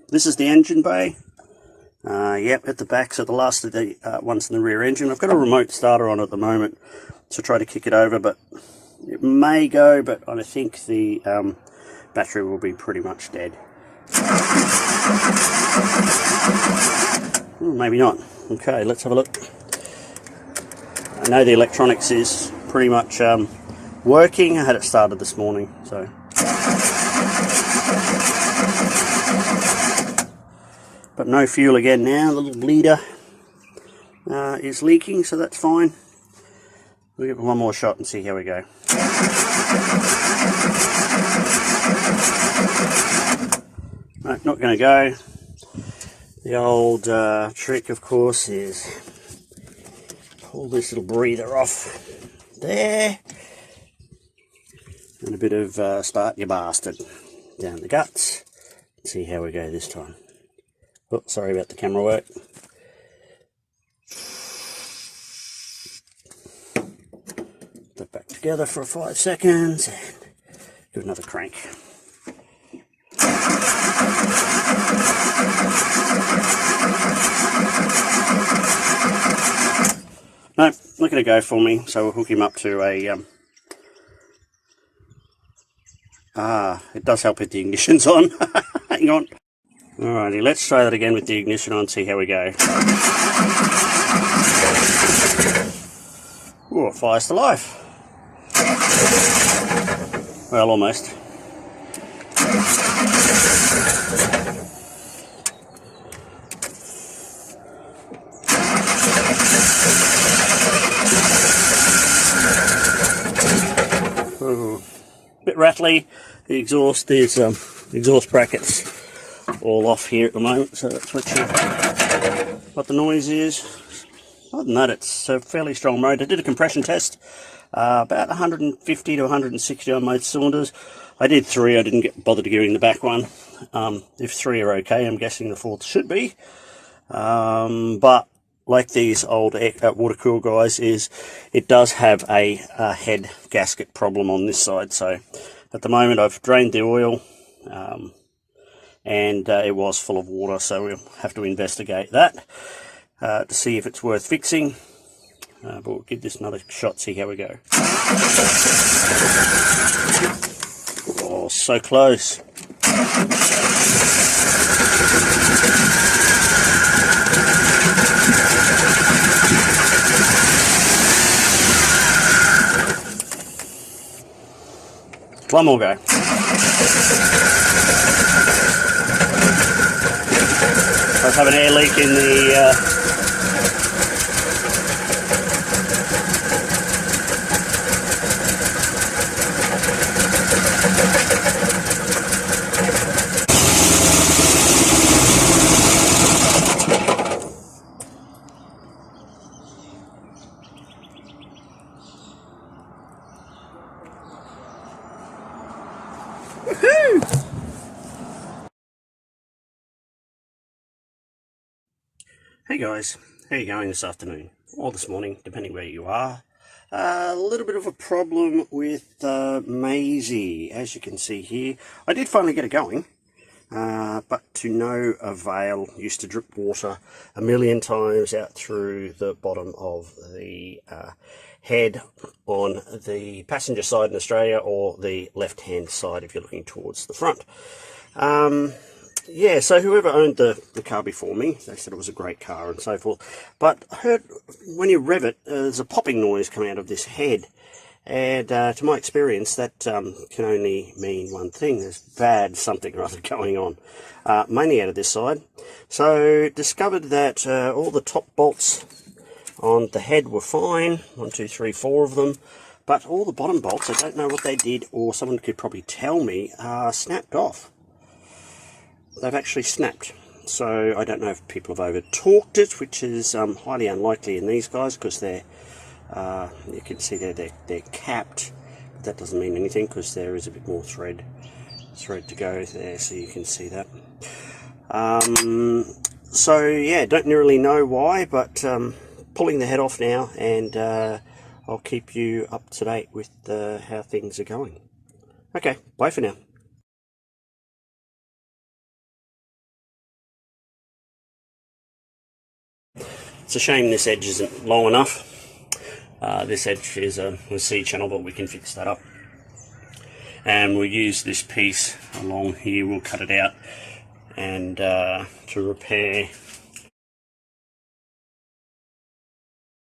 this is the engine bay. Yep, at the back, so the last of the ones in the rear engine. I've got a remote starter on at the moment to try to kick it over, but it may go, but I think the battery will be pretty much dead. Maybe not. Okay, let's have a look. I know the electronics is pretty much working. I had it started this morning, so. But no fuel again now. The little bleeder is leaking, so that's fine. We'll give it one more shot and see how we go. Right, not going to go. The old trick, of course, is pull this little breather off there, and a bit of start your bastard down the guts. See how we go this time. Oh, sorry about the camera work. Put that back together for 5 seconds and do another crank. No, not going to go for me, so we'll hook him up to a... it does help if the ignition's on. Hang on. Alrighty, let's try that again with the ignition on, see how we go. Oh, it fires to life. Well, almost. Ooh, bit rattly. The exhaust is exhaust brackets all off here at the moment, so that's what the noise is. Other than that, it's a fairly strong motor. I did a compression test, about 150 to 160 on most cylinders. I did 3. I didn't bother to giving the back one. If 3 are okay, I'm guessing the 4th should be. But like these old water-cooled guys, it does have a head gasket problem on this side. So at the moment, I've drained the oil. And it was full of water, so we'll have to investigate that to see if it's worth fixing. But we'll give this another shot, see how we go. Oh, so close. One more go. I have an air leak in the Woohoo! Hey guys, how are you going this afternoon? Or this morning, depending where you are. A little bit of a problem with Maisie, as you can see here. I did finally get it going, but to no avail. Used to drip water a million times out through the bottom of the head on the passenger side in Australia, or the left-hand side if you're looking towards the front. Yeah, so whoever owned the car before me, they said it was a great car and so forth. But I heard when you rev it, there's a popping noise coming out of this head. And to my experience, that can only mean one thing. There's bad something or other going on, mainly out of this side. So discovered that all the top bolts on the head were fine. 1, 2, 3, 4 of them. But all the bottom bolts, I don't know what they did, or someone could probably tell me, snapped off. They've actually snapped. So I don't know if people have over-torqued it, which is highly unlikely in these guys, because they're, you can see they're capped. But that doesn't mean anything, because there is a bit more thread to go there, so you can see that. So yeah, don't really know why, but pulling the head off now, and I'll keep you up to date with how things are going. Okay, bye for now. It's a shame this edge isn't long enough. This edge is a C channel, but we can fix that up. And we'll use this piece along here, we'll cut it out, and to repair